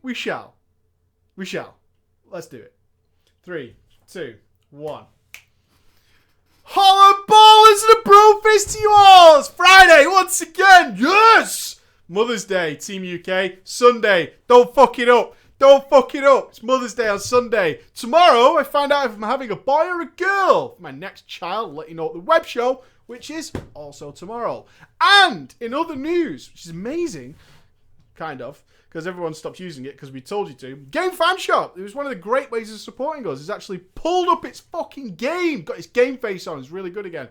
We shall. We shall. Let's do it. 3, 2, 1. Holla ballers and a bro fist to you all! It's Friday once again! Yes! Mother's Day, Team UK. Sunday. Don't fuck it up. Don't fuck it up. It's Mother's Day on Sunday. Tomorrow, I find out if I'm having a boy or a girl. For my next child, I'll let you know at the web show, which is also tomorrow. And in other news, which is amazing, kind of, because everyone stopped using it because we told you to. Game Fan Shop. It was one of the great ways of supporting us. It's actually pulled up its fucking game. Got its game face on. It's really good again.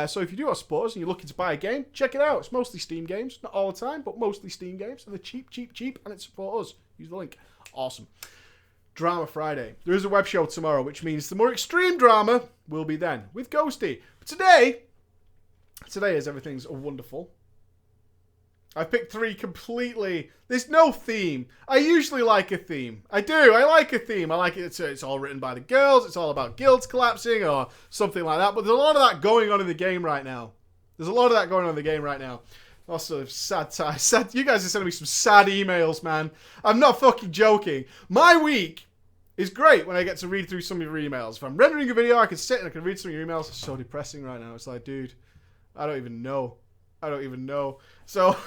So if you do want to support us and you're looking to buy a game, check it out. It's mostly Steam games. Not all the time, but mostly Steam games. And they're cheap, cheap, cheap. And it supports us. Use the link. Awesome. Drama Friday. There is a web show tomorrow, which means the more extreme drama will be then with Ghosty. But today, as everything's wonderful, I picked 3 completely. There's no theme. I usually like a theme. I do. I like a theme. I like it. It's all written by the girls. It's all about guilds collapsing or something like that. But there's a lot of that going on in the game right now. Also, sad. You guys are sending me some sad emails, man. I'm not fucking joking. My week is great when I get to read through some of your emails. If I'm rendering a video, I can sit and I can read some of your emails. It's so depressing right now. It's like, dude, I don't even know. So,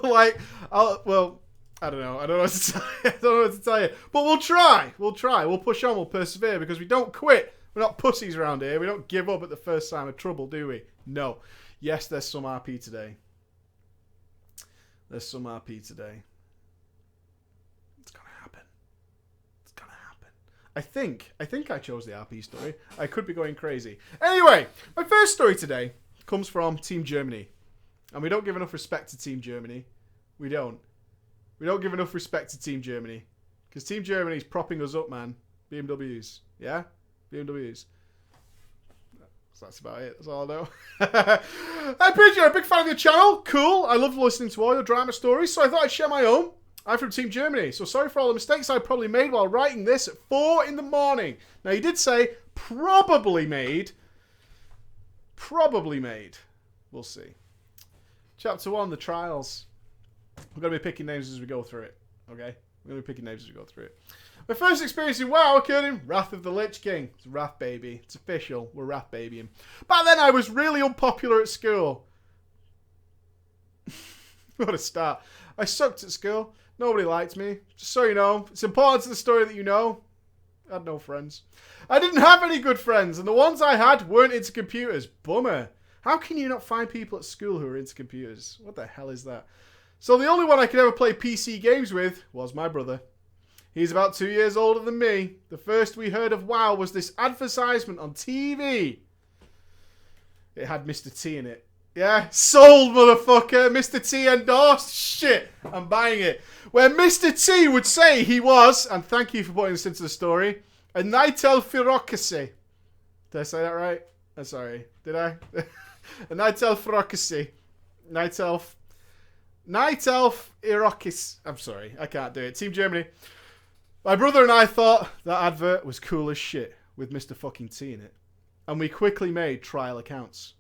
like, I don't know. I don't know what to tell you. But we'll try. We'll push on. We'll persevere because we don't quit. We're not pussies around here. We don't give up at the first sign of trouble, do we? No. Yes, there's some RP today. It's gonna happen. I think I chose the RP story. I could be going crazy. Anyway, my first story today comes from Team Germany. And we don't give enough respect to Team Germany. We don't give enough respect to Team Germany. Because Team Germany is propping us up, man. BMWs. Yeah? BMWs. So that's about it. That's all I know. I appreciate you're a big fan of your channel. Cool. I love listening to all your drama stories. So I thought I'd share my own. I'm from Team Germany. So sorry for all the mistakes I probably made while writing this at 4 in the morning. Now, you did say probably made. We'll see. Chapter 1, the trials. We're going to be picking names as we go through it. Okay? My first experience in WoW occurred in Wrath of the Lich King. It's Wrath Baby. It's official. We're Wrath Babying. Back then, I was really unpopular at school. What a start. I sucked at school. Nobody liked me. Just so you know, it's important to the story that you know. I had no friends. I didn't have any good friends, and the ones I had weren't into computers. Bummer. How can you not find people at school who are into computers? What the hell is that? So the only one I could ever play PC games with was my brother. He's about 2 years older than me. The first we heard of WoW was this advertisement on TV. It had Mr. T in it. Yeah, sold, motherfucker. Mr. T endorsed. Shit, I'm buying it. Where Mr. T would say he was, and thank you for putting this into the story, a Night Elf Ferocracy. Did I say that right? I'm sorry. Did I? A Night Elf Ferocracy. Night Elf Irokis. I'm sorry, I can't do it. Team Germany. My brother and I thought that advert was cool as shit with Mr. fucking T in it. And we quickly made trial accounts.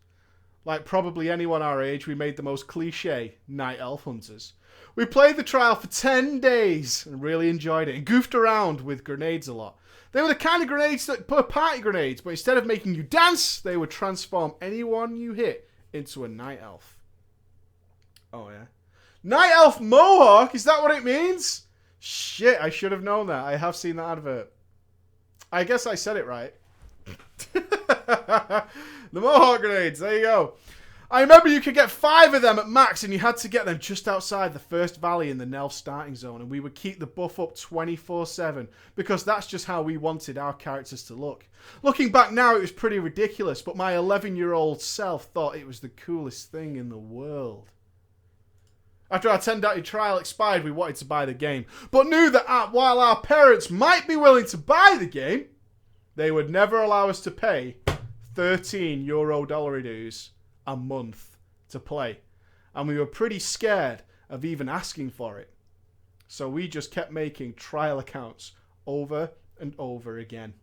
Like probably anyone our age, we made the most cliche Night Elf hunters. We played the trial for 10 days and really enjoyed it and goofed around with grenades a lot. They were the kind of grenades that were party grenades, but instead of making you dance, they would transform anyone you hit into a Night Elf. Oh yeah. Night Elf Mohawk, is that what it means? Shit, I should have known that. I have seen that advert. I guess I said it right. The Mohawk grenades, there you go. I remember you could get 5 of them at max and you had to get them just outside the first valley in the Nelf starting zone, and we would keep the buff up 24/7 because that's just how we wanted our characters to look. Looking back now, it was pretty ridiculous, but my 11-year-old self thought it was the coolest thing in the world. After our 10-day trial expired, we wanted to buy the game, but knew that while our parents might be willing to buy the game, they would never allow us to pay €13 dollary dues a month to play. And we were pretty scared of even asking for it. So we just kept making trial accounts over and over again.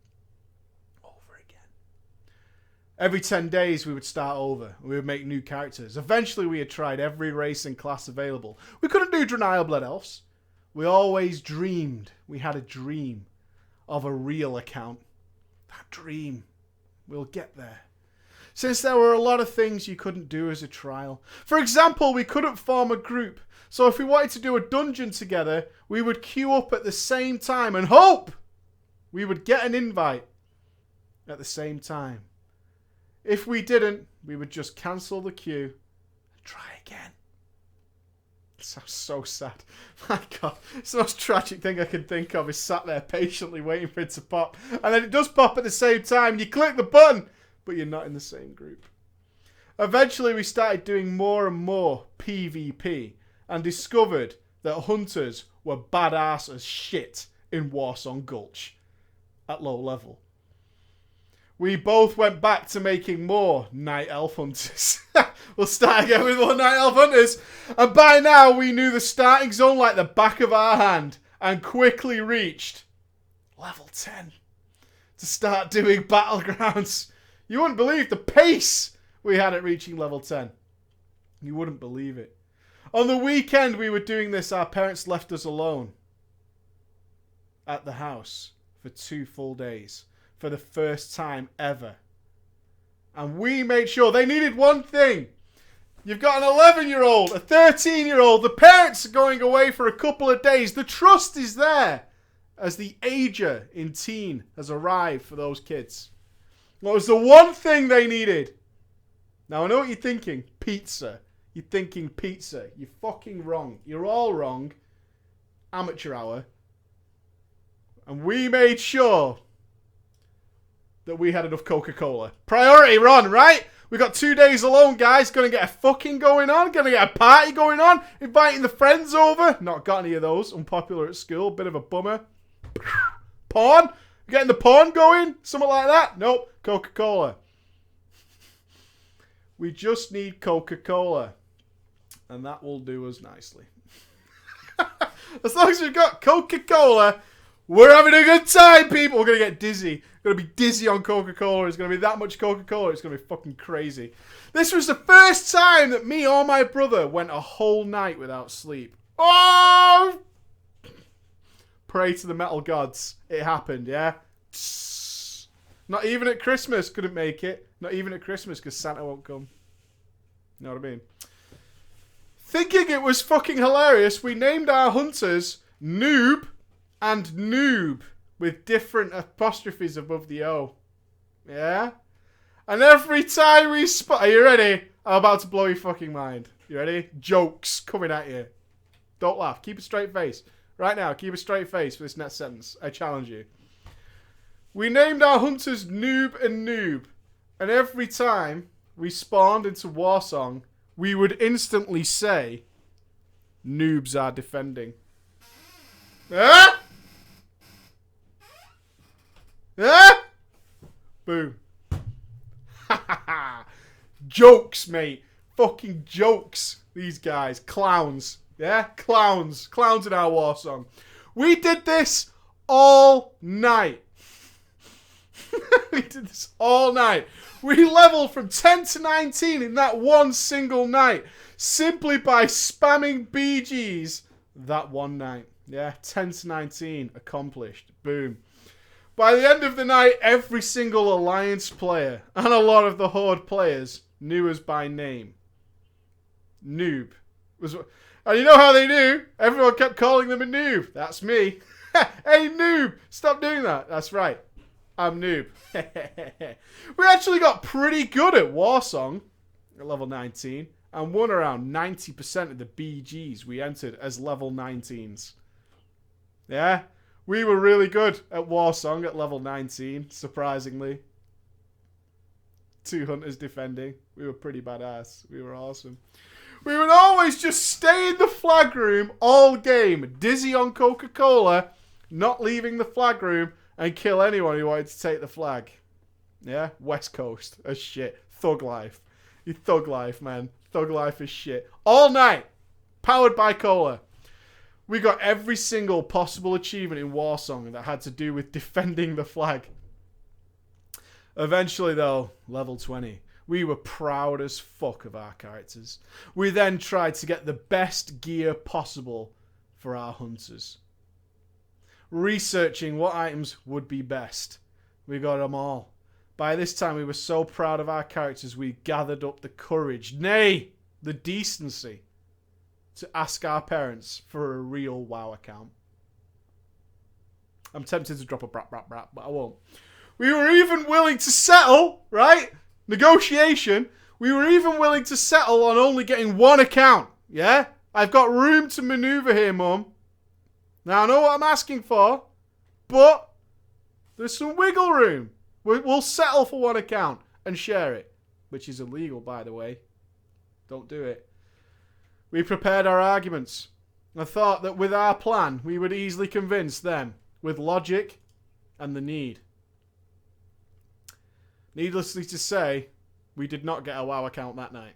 Every 10 days we would start over. We would make new characters. Eventually we had tried every race and class available. We couldn't do Draenei Blood Elves. we always dreamed, we had a dream of a real account. That dream, we'll get there. Since there were a lot of things you couldn't do as a trial. For example, we couldn't form a group. So if we wanted to do a dungeon together, we would queue up at the same time and hope we would get an invite at the same time. If we didn't, we would just cancel the queue and try again. It sounds so sad. My God, it's the most tragic thing I can think of is sat there patiently waiting for it to pop. And then it does pop at the same time. You click the button, but you're not in the same group. Eventually, we started doing more and more PvP and discovered that hunters were badass as shit in Warsong Gulch at low level. We both went back to making more Night Elf Hunters. We'll start again with more Night Elf Hunters. And by now, we knew the starting zone like the back of our hand and quickly reached level 10 to start doing Battlegrounds. You wouldn't believe the pace we had at reaching level 10. You wouldn't believe it. On the weekend we were doing this, our parents left us alone at the house for 2 full days for the first time ever. And we made sure they needed one thing. You've got an 11-year-old, a 13-year-old, the parents are going away for a couple of days. The trust is there as the ager in teen has arrived for those kids. What was the one thing they needed? Now I know what you're thinking. Pizza. You're thinking pizza. You're fucking wrong. You're all wrong. Amateur hour. And we made sure that we had enough Coca-Cola. Priority run, right? We got 2 days alone, guys. Gonna get a fucking going on. Gonna get a party going on. Inviting the friends over. Not got any of those. Unpopular at school. Bit of a bummer. Porn? Getting the porn going? Something like that? Nope. Coca-Cola. We just need Coca-Cola. And that will do us nicely. As long as we've got Coca-Cola, we're having a good time, people. We're going to get dizzy. We're going to be dizzy on Coca-Cola. It's going to be that much Coca-Cola. It's going to be fucking crazy. This was the first time that me or my brother went a whole night without sleep. Oh! Pray to the metal gods. It happened, yeah? Not even at Christmas couldn't make it. Not even at Christmas because Santa won't come. You know what I mean? Thinking it was fucking hilarious, we named our hunters Noob and Noob with different apostrophes above the O. Yeah? And every time we spot... Are you ready? I'm about to blow your fucking mind. You ready? Jokes coming at you. Don't laugh. Keep a straight face. Right now, keep a straight face for this next sentence. I challenge you. We named our hunters Noob and Noob. And every time we spawned into Warsong, we would instantly say, noobs are defending. Ah! Ah! Boom. Jokes, mate. Fucking jokes. These guys. Clowns. Yeah? Clowns. Clowns in our Warsong. We did this all night. We did this all night. We leveled from 10 to 19 in that one single night. Simply by spamming BGs that one night. Yeah, 10 to 19. Accomplished. Boom. By the end of the night, every single Alliance player and a lot of the Horde players knew us by name. Noob. And you know how they knew? Everyone kept calling them a noob. That's me. Hey, noob. Stop doing that. That's right. I'm Noob. We actually got pretty good at Warsong at level 19 and won around 90% of the BGs we entered as level 19s. Yeah, we were really good at Warsong at level 19, surprisingly. 2 hunters defending. We were pretty badass. We were awesome. We would always just stay in the flag room all game, dizzy on Coca-Cola, not leaving the flag room, and kill anyone who wanted to take the flag. Yeah? West Coast. As shit. Thug life. You thug life, man. Thug life is shit. All night. Powered by cola. We got every single possible achievement in Warsong that had to do with defending the flag. Eventually, though, level 20. We were proud as fuck of our characters. We then tried to get the best gear possible for our hunters. Researching what items would be best. We got them all. By this time we were so proud of our characters we gathered up the courage, nay, the decency, to ask our parents for a real WoW account. I'm tempted to drop a brat, but I won't. We were even willing to settle, right? Negotiation. We were even willing to settle on only getting one account. Yeah? I've got room to maneuver here, Mum. Now, I know what I'm asking for, but there's some wiggle room. We'll settle for one account and share it, which is illegal, by the way. Don't do it. We prepared our arguments. I thought that with our plan, we would easily convince them with logic and the need. Needlessly to say, we did not get a WoW account that night.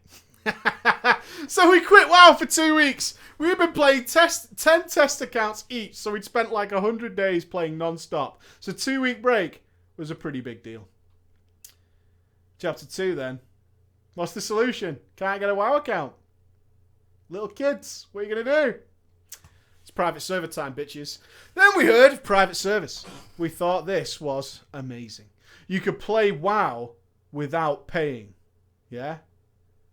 So we quit WoW for 2 weeks. We had been playing 10 test accounts each, so we'd spent like 100 days playing non-stop. So 2-week break was a pretty big deal. Chapter 2 then. What's the solution? Can't get a WoW account. Little kids, what are you going to do? It's private server time, bitches. Then we heard of private service. We thought this was amazing. You could play WoW without paying. Yeah?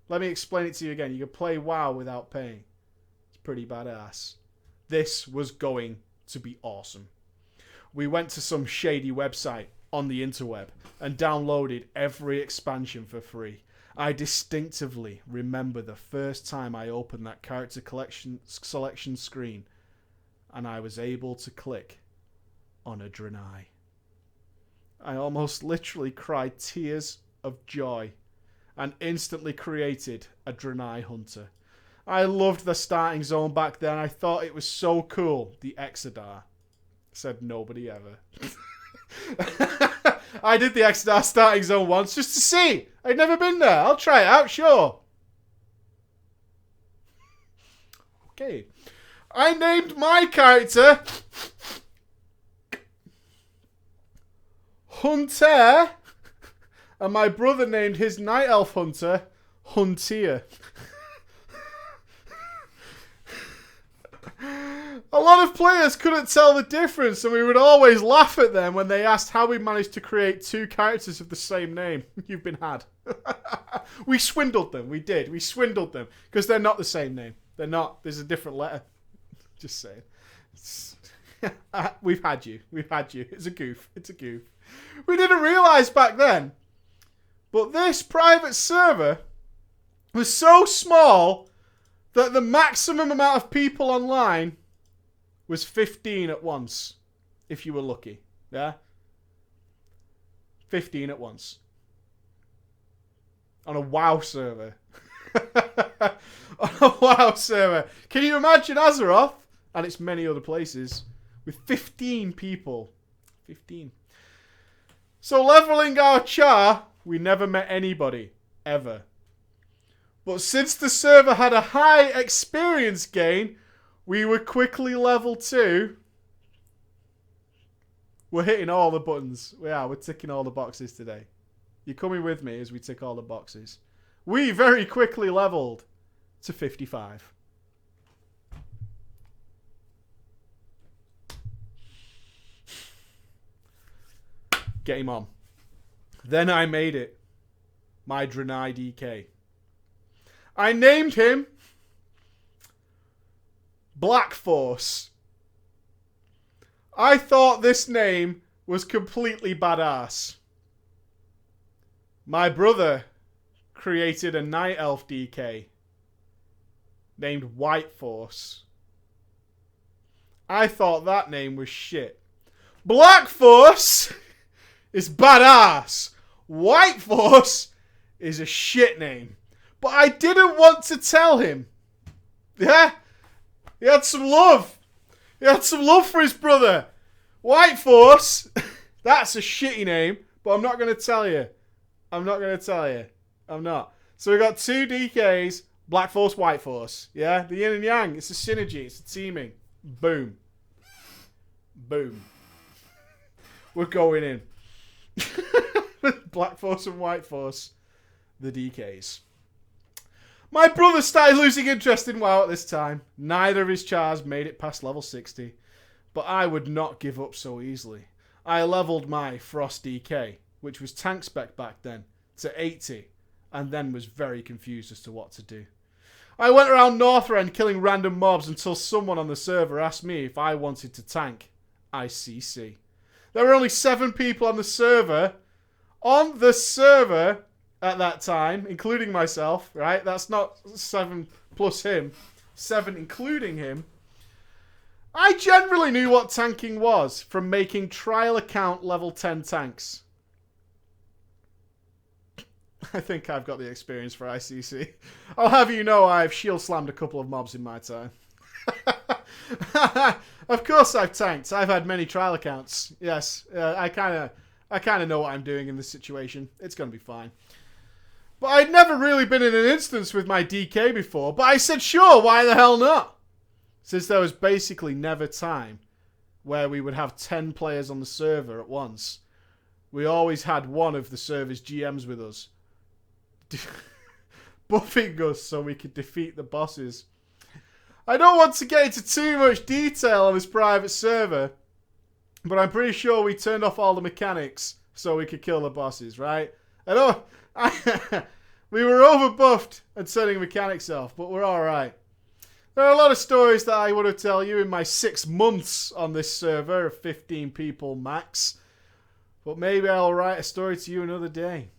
Let me explain it to you again. You could play WoW without paying. It's pretty badass. This was going to be awesome. We went to some shady website on the interweb and downloaded every expansion for free. I distinctively remember the first time I opened that character selection screen and I was able to click on a Draenei. I almost literally cried tears of joy and instantly created a Draenei hunter. I loved the starting zone back then. I thought it was so cool. The Exodar. Said nobody ever. I did the Exodar starting zone once just to see. I'd never been there. I'll try it out, sure. Okay. I named my character Hunter, and my brother named his night elf hunter Huntier. A lot of players couldn't tell the difference, and we would always laugh at them when they asked how we managed to create 2 characters of the same name. You've been had. We swindled them. We did. We swindled them because they're not the same name. They're not. There's a different letter. Just saying. We've had you. We've had you. It's a goof. It's a goof. We didn't realise back then, but this private server was so small that the maximum amount of people online was 15 at once, if you were lucky. Yeah? 15 at once. On a WoW server. On a WoW server. Can you imagine Azeroth, and it's many other places, with 15 people? 15. So leveling our char, we never met anybody. Ever. But since the server had a high experience gain, we were quickly level 2. We're hitting all the buttons. We're ticking all the boxes today. You're coming with me as we tick all the boxes. We very quickly leveled to 55. Game on. Then I made it. My Draenei DK. I named him Black Force. I thought this name was completely badass. My brother created a Night Elf DK named White Force. I thought that name was shit. Black Force is badass. White Force is a shit name. But I didn't want to tell him. Yeah? He had some love. He had some love for his brother. White Force, that's a shitty name, but I'm not going to tell you. I'm not going to tell you. I'm not. So we got 2 DKs, Black Force, White Force. Yeah? The yin and yang. It's a synergy. It's a teaming. Boom. Boom. We're going in. Black Force and White Force. The DKs. My brother started losing interest in WoW at this time. Neither of his chars made it past level 60. But I would not give up so easily. I leveled my Frost DK, which was tank spec back then, to 80, and then was very confused as to what to do. I went around Northrend killing random mobs until someone on the server asked me if I wanted to tank ICC. There were only 7 people on the server. At that time, including myself, right? That's not 7 plus him. 7 including him. I generally knew what tanking was from making trial account level 10 tanks. I think I've got the experience for ICC. I'll have you know I've shield slammed a couple of mobs in my time. Of course I've tanked. I've had many trial accounts. Yes, I kind of know what I'm doing in this situation. It's going to be fine. But I'd never really been in an instance with my DK before. But I said, sure, why the hell not? Since there was basically never time where we would have 10 players on the server at once. We always had one of the server's GMs with us. Buffing us so we could defeat the bosses. I don't want to get into too much detail on this private server, but I'm pretty sure we turned off all the mechanics so we could kill the bosses, right? I know we were overbuffed and turning mechanics off, but we're alright. There are a lot of stories that I would have tell you in my 6 months on this server of 15 people max, but maybe I'll write a story to you another day.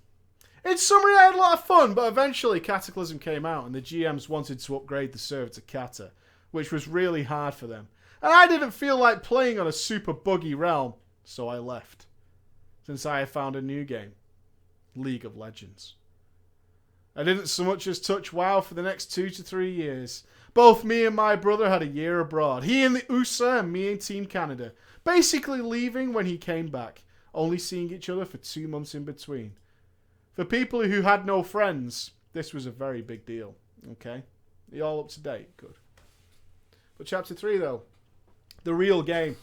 In summary, I had a lot of fun, but eventually Cataclysm came out and the GMs wanted to upgrade the server to Cata, which was really hard for them. And I didn't feel like playing on a super buggy realm, so I left. Since I had found a new game, League of Legends. I didn't so much as touch WoW for the next 2 to 3 years. Both me and my brother had a year abroad. He in the USA and me in Team Canada. Basically leaving when he came back, only seeing each other for 2 months in between. For people who had no friends, this was a very big deal. Okay? You all up to date? Good. But chapter 3 though. The real game.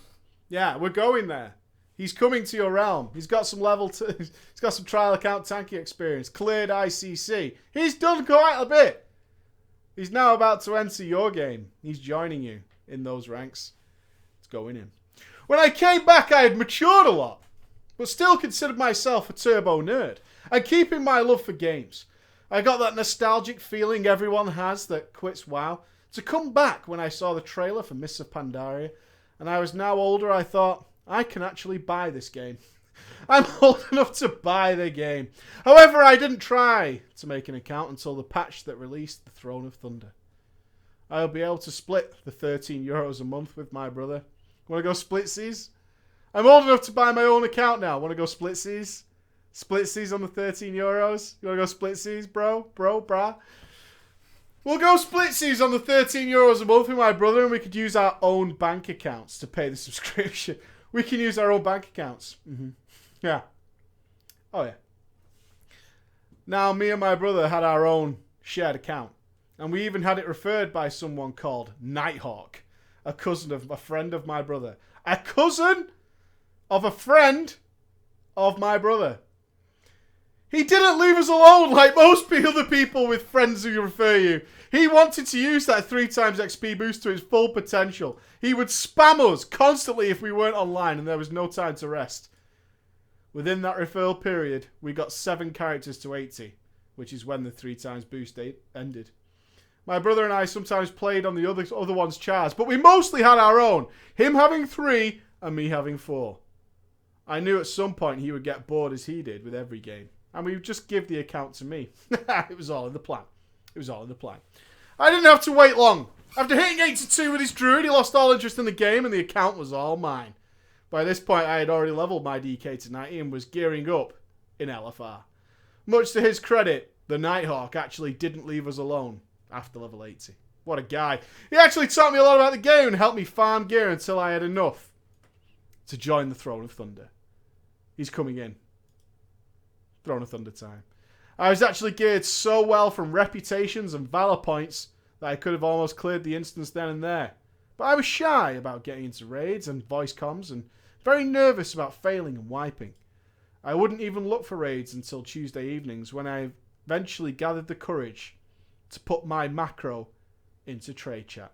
Yeah, we're going there. He's coming to your realm. He's got some level 2. He's got some trial account tanking experience. Cleared ICC. He's done quite a bit. He's now about to enter your game. He's joining you in those ranks. It's going in. When I came back, I had matured a lot, but still considered myself a turbo nerd. And keeping my love for games. I got that nostalgic feeling everyone has that quits WoW to come back when I saw the trailer for Mists of Pandaria. And I was now older, I thought, I can actually buy this game. I'm old enough to buy the game. However, I didn't try to make an account until the patch that released the Throne of Thunder. I'll be able to split the €13 a month with my brother. Want to go splitsies? I'm old enough to buy my own account now. Want to go splitsies? Splitsies on the €13. You want to go splitsies, bro? Brah? We'll go splitsies on the €13 a month with my brother, and we could use our own bank accounts to pay the subscription. We can use our own bank accounts. Yeah. Oh, yeah. Now, me and my brother had our own shared account. And we even had it referred by someone called Nighthawk, a cousin of a friend of my brother. A cousin of a friend of my brother. He didn't leave us alone like most other people with friends who refer you. He wanted to use that 3 times XP boost to its full potential. He would spam us constantly if we weren't online and there was no time to rest. Within that referral period, we got 7 characters to 80, which is when the 3 times boost ended. My brother and I sometimes played on the other one's chars, but we mostly had our own. Him having 3 and me having 4. I knew at some point he would get bored as he did with every game. And we would just give the account to me. It was all in the plan. I didn't have to wait long. After hitting 82 with his druid, he lost all interest in the game and the account was all mine. By this point, I had already leveled my DK to 90 and was gearing up in LFR. Much to his credit, the Nighthawk actually didn't leave us alone after level 80. What a guy. He actually taught me a lot about the game and helped me farm gear until I had enough to join the Throne of Thunder. He's coming in. Throne of Thunder time. I was actually geared so well from reputations and valor points that I could have almost cleared the instance then and there. But I was shy about getting into raids and voice comms and very nervous about failing and wiping. I wouldn't even look for raids until Tuesday evenings when I eventually gathered the courage to put my macro into trade chat.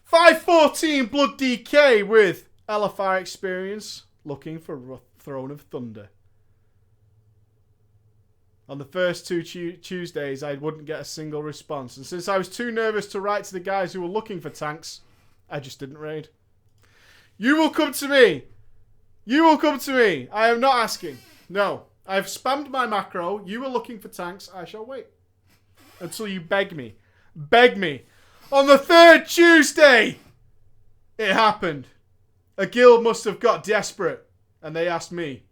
514 Blood DK with LFR experience looking for Throne of Thunder. On the first two Tuesdays, I wouldn't get a single response. And since I was too nervous to write to the guys who were looking for tanks, I just didn't raid. You will come to me. You will come to me. I am not asking. No. I've spammed my macro. You were looking for tanks. I shall wait. Until you beg me. Beg me. On the third Tuesday, it happened. A guild must have got desperate. And they asked me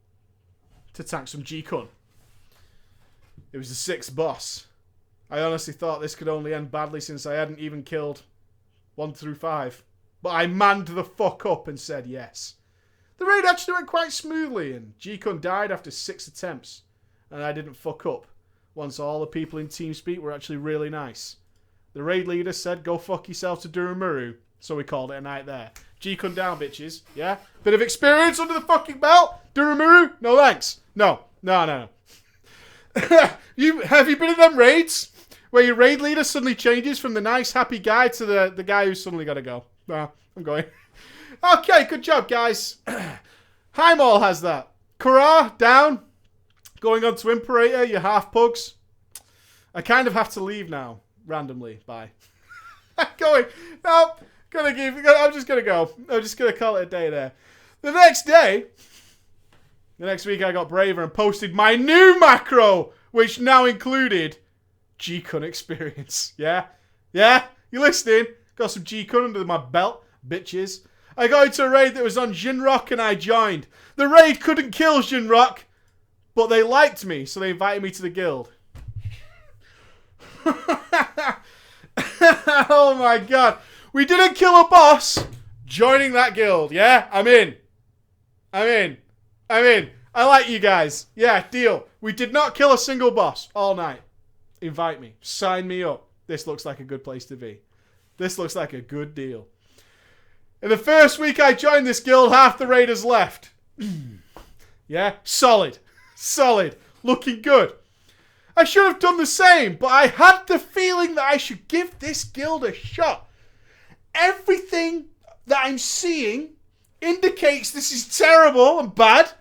to tank some G-Kun. It was the sixth boss. I honestly thought this could only end badly since I hadn't even killed 1 through 5. But I manned the fuck up and said yes. The raid actually went quite smoothly and G-Kun died after 6 attempts. And I didn't fuck up. Once all the people in TeamSpeak were actually really nice. The raid leader said go fuck yourself to Durumuru. So we called it a night there. G-Kun down, bitches. Yeah? Bit of experience under the fucking belt? Durumuru? No thanks. No. Have you been in them raids where your raid leader suddenly changes from the nice happy guy to the guy who's suddenly got to go? No, I'm going. Okay, good job, guys. Highmall has that. Kara, down. Going on to Imperator, you half pugs. I kind of have to leave now, randomly. Bye. Going. No, I'm just going to go. I'm just going to call it a day there. The next week I got braver and posted my new macro, which now included G-Kun experience. Yeah? Yeah? You listening? Got some G-Kun under my belt, bitches. I got into a raid that was on Jinrock and I joined. The raid couldn't kill Jinrock, but they liked me, so they invited me to the guild. Oh my god. We didn't kill a boss. Joining that guild. Yeah? I'm in. I like you guys. Yeah, deal. We did not kill a single boss all night. Invite me. Sign me up. This looks like a good place to be. This looks like a good deal. In the first week I joined this guild, half the raiders left. Yeah? Solid. Looking good. I should have done the same, but I had the feeling that I should give this guild a shot. Everything that I'm seeing indicates this is terrible and bad.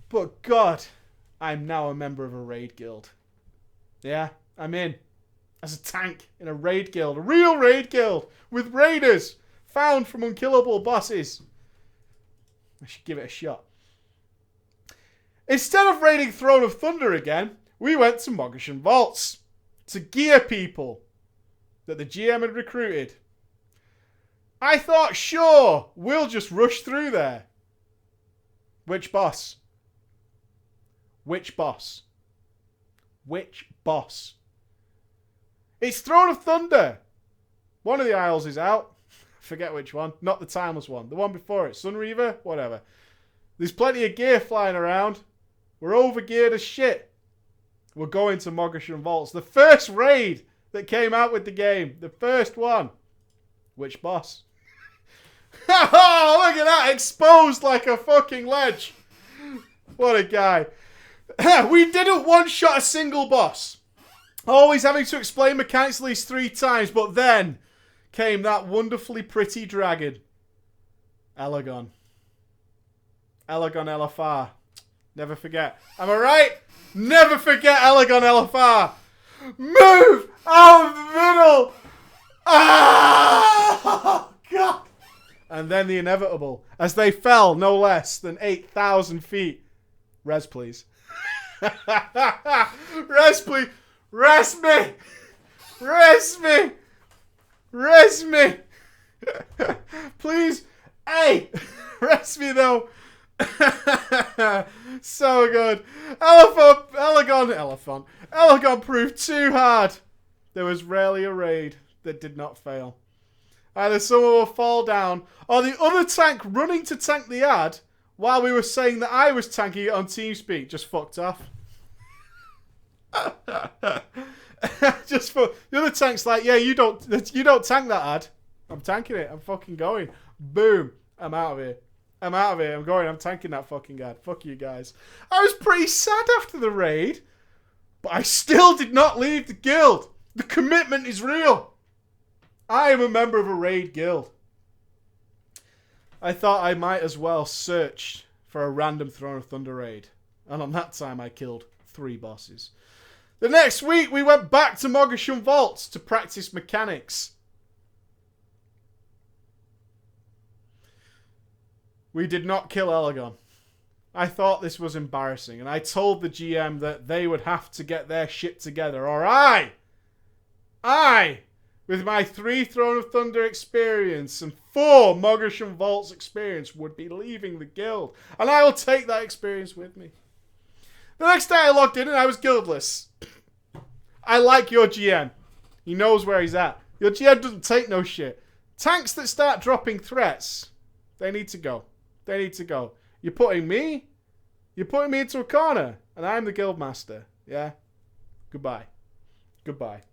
But God, I'm now a member of a raid guild. Yeah, I'm in. As a tank in a raid guild. A real raid guild. With raiders. Found from unkillable bosses. I should give it a shot. Instead of raiding Throne of Thunder again, we went to Mogashan Vaults. To gear people that the GM had recruited. I thought, sure, we'll just rush through there. Which boss? Which boss? Which boss? It's Throne of Thunder. One of the Isles is out. Forget which one. Not the timeless one. The one before it. Sunreaver? Whatever. There's plenty of gear flying around. We're overgeared as shit. We're going to Mogashan Vaults. The first raid that came out with the game. The first one. Which boss? Oh, look at that. Exposed like a fucking ledge. What a guy. We didn't one-shot a single boss. Always having to explain mechanics at least 3 times. But then came that wonderfully pretty dragon. Elegon. Elegon LFR. Never forget. Am I right? Never forget Elegon LFR. Move out of the middle. Ah! God. And then the inevitable. As they fell no less than 8,000 feet. Res, please. Res, please. Res me. Res me. Res me. Please. Hey. Res me though. So good. Elegon proved too hard. There was rarely a raid that did not fail. Either someone will fall down, or the other tank running to tank the ad while we were saying that I was tanking it on TeamSpeak just fucked off. Just for the other tank's like, yeah, you don't tank that ad. I'm tanking it. I'm fucking going. Boom. I'm out of here. I'm tanking that fucking ad. Fuck you guys. I was pretty sad after the raid, but But I still did not leave the guild. The commitment is real. I am a member of a raid guild. I thought I might as well search for a random Throne of Thunder raid. And on that time I killed 3 bosses. The next week we went back to Mogashun Vaults to practice mechanics. We did not kill Elgon. I thought this was embarrassing, and I told the GM that they would have to get their shit together, or I, with my 3 Throne of Thunder experience and 4 Mogashun Vaults experience, would be leaving the guild, and I will take that experience with me. The next day I logged in and I was guildless. I like your GM. He knows where he's at. Your GM doesn't take no shit. Tanks that start dropping threats, they need to go. They need to go. You're putting me into a corner, and I'm the guild master. Yeah? Goodbye. Goodbye.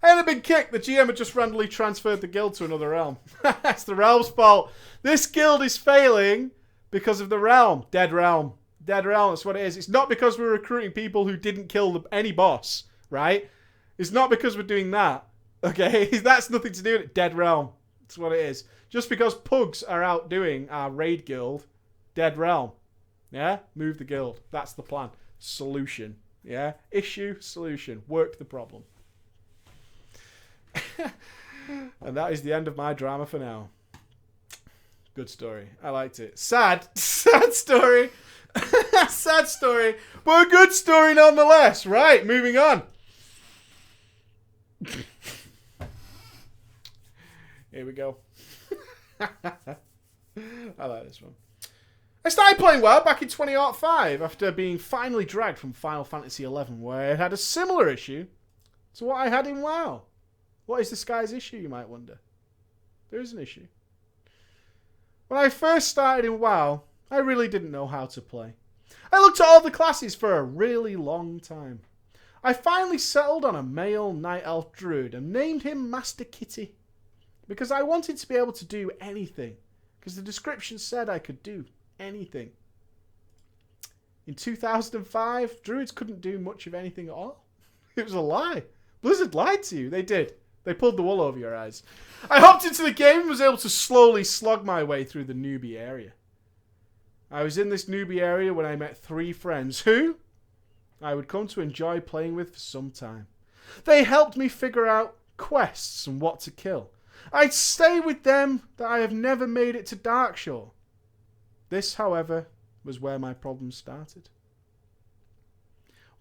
I had a big kick. The GM had just randomly transferred the guild to another realm. It's the realm's fault. This guild is failing because of the realm. Dead realm. Dead realm, that's what it is. It's not because we're recruiting people who didn't kill any boss, right? It's not because we're doing that, okay? That's nothing to do with it. Dead realm. That's what it is. Just because pugs are out doing our raid guild, dead realm. Yeah? Move the guild. That's the plan. Solution. Yeah? Issue, solution. Work the problem. And that is the end of my drama for now. Good story. I liked it. Sad. Sad story. Sad story. But a good story nonetheless. Right, moving on. Here we go. I like this one. I started playing WoW back in 2005 after being finally dragged from Final Fantasy XI, where it had a similar issue to what I had in WoW. What is this guy's issue, you might wonder? There is an issue. When I first started in WoW, I really didn't know how to play. I looked at all the classes for a really long time. I finally settled on a male Night Elf Druid and named him Master Kitty. Because I wanted to be able to do anything. Because the description said I could do anything. In 2005, Druids couldn't do much of anything at all. It was a lie. Blizzard lied to you. They did. They pulled the wool over your eyes. I hopped into the game and was able to slowly slog my way through the newbie area. I was in this newbie area when I met 3 friends who I would come to enjoy playing with for some time. They helped me figure out quests and what to kill. I'd stay with them that I have never made it to Darkshore. This, however, was where my problems started.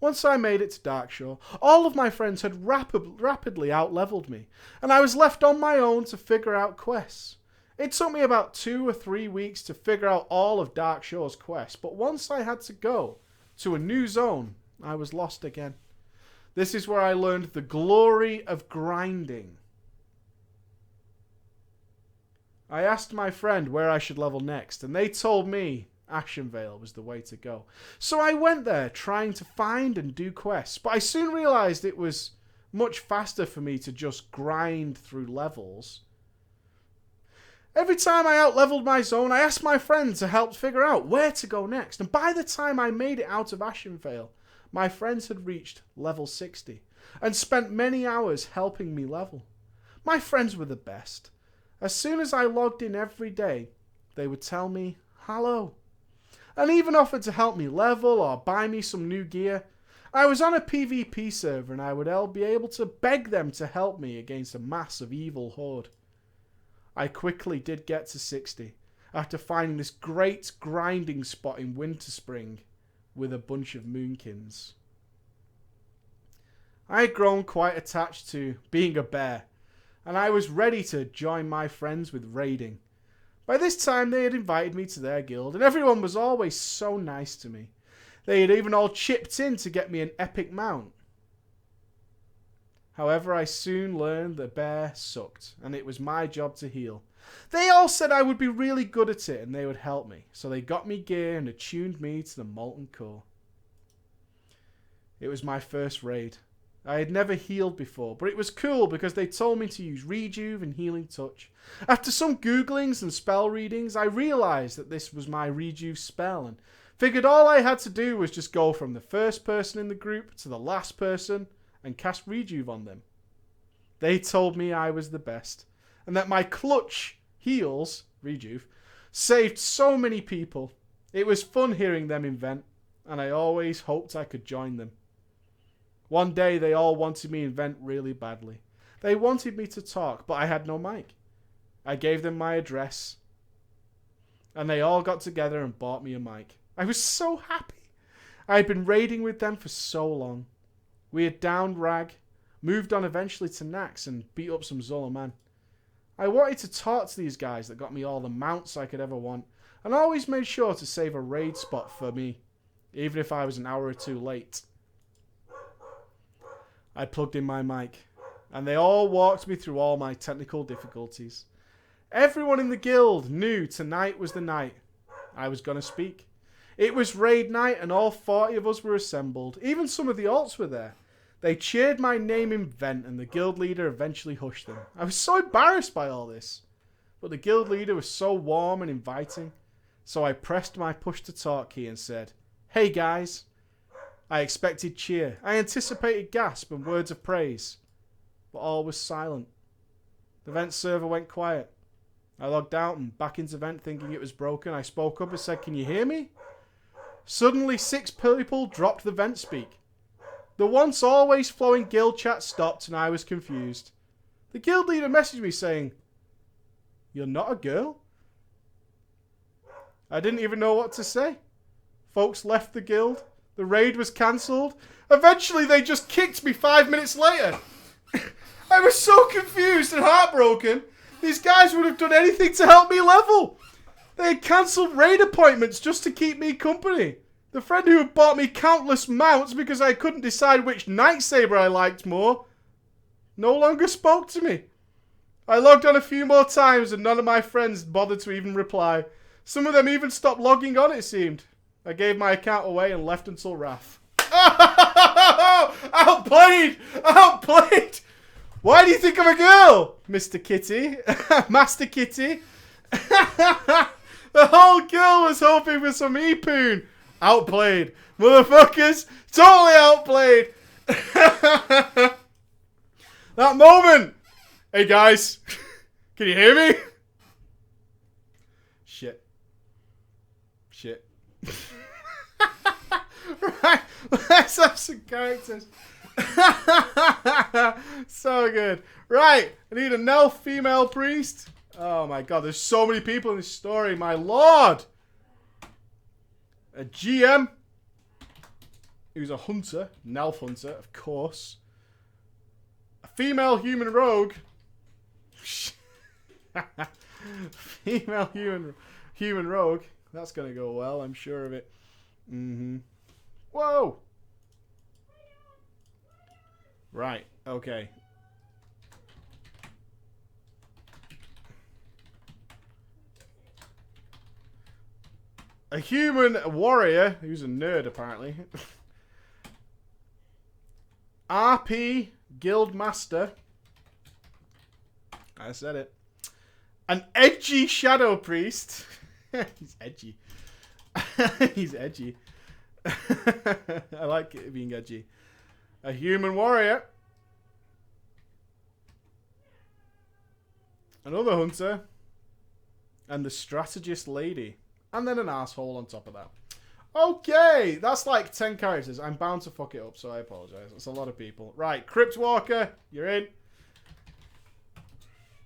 Once I made it to Darkshore, all of my friends had rapidly out-leveled me, and I was left on my own to figure out quests. It took me about 2 or 3 weeks to figure out all of Darkshore's quests, but once I had to go to a new zone, I was lost again. This is where I learned the glory of grinding. I asked my friend where I should level next, and they told me Ashenvale was the way to go. So I went there trying to find and do quests, but I soon realised it was much faster for me to just grind through levels. Every time I out-leveled my zone, I asked my friend to help figure out where to go next, and by the time I made it out of Ashenvale, my friends had reached level 60 and spent many hours helping me level. My friends were the best. As soon as I logged in every day, they would tell me hello, and even offered to help me level or buy me some new gear. I was on a PvP server and I would be able to beg them to help me against a mass of evil horde. I quickly did get to 60 after finding this great grinding spot in Winterspring with a bunch of moonkins. I had grown quite attached to being a bear, and I was ready to join my friends with raiding. By this time they had invited me to their guild, and everyone was always so nice to me. They had even all chipped in to get me an epic mount. However, I soon learned that bear sucked, and it was my job to heal. They all said I would be really good at it and they would help me, so they got me gear and attuned me to the Molten Core. It was my first raid. I had never healed before, but it was cool because they told me to use Rejuve and Healing Touch. After some googlings and spell readings, I realised that this was my Rejuve spell, and Figured all I had to do was just go from the first person in the group to the last person and cast Rejuve on them. They told me I was the best, and that my clutch heals, Rejuve, saved so many people. It was fun hearing them invent, and I always hoped I could join them. One day they all wanted me to invent really badly. They wanted me to talk, but I had no mic. I gave them my address, and they all got together and bought me a mic. I was so happy. I had been raiding with them for so long. We had downed Rag, moved on eventually to Nax, and beat up some Zoloman. I wanted to talk to these guys that got me all the mounts I could ever want, and always made sure to save a raid spot for me, even if I was an hour or two late. I plugged in my mic, and they all walked me through all my technical difficulties. Everyone in the guild knew tonight was the night I was going to speak. It was raid night, and all 40 of us were assembled. Even some of the alts were there. They cheered my name in vent, and the guild leader eventually hushed them. I was so embarrassed by all this. But the guild leader was so warm and inviting. So I pressed my push to talk key and said, "Hey guys." I expected cheer. I anticipated gasp and words of praise. But all was silent. The vent server went quiet. I logged out and back into vent thinking it was broken. I spoke up and said, "Can you hear me?" Suddenly 6 people dropped the vent speak. The once always flowing guild chat stopped and I was confused. The guild leader messaged me saying, "You're not a girl?" I didn't even know what to say. Folks left the guild. The raid was cancelled. Eventually they just kicked me 5 minutes later. I was so confused and heartbroken. These guys would have done anything to help me level. They had cancelled raid appointments just to keep me company. The friend who had bought me countless mounts because I couldn't decide which lightsaber I liked more no longer spoke to me. I logged on a few more times and none of my friends bothered to even reply. Some of them even stopped logging on, it seemed. I gave my account away and left until Wrath. Outplayed! Outplayed! Why do you think I'm a girl, Mr. Kitty? Master Kitty? The whole girl was hoping for some e-poon. Outplayed. Motherfuckers, totally outplayed. That moment. Hey guys, can you hear me? Shit. Right, let's have some characters. So good. Right, I need a Nelf female priest. Oh my god, there's so many people in this story, my lord. A GM who's a hunter, Nelf hunter, of course. A female human rogue. Female human rogue. That's gonna go well, I'm sure of it. Whoa. Right, okay. A human warrior, who's a nerd apparently. RP Guild Master. I said it. An edgy Shadow Priest. He's edgy. He's edgy. I like it being edgy. A human warrior. Another hunter. And the strategist lady. And then an asshole on top of that. Okay, that's like 10 characters. I'm bound to fuck it up, so I apologize. That's a lot of people. Right, Crypt Walker, you're in.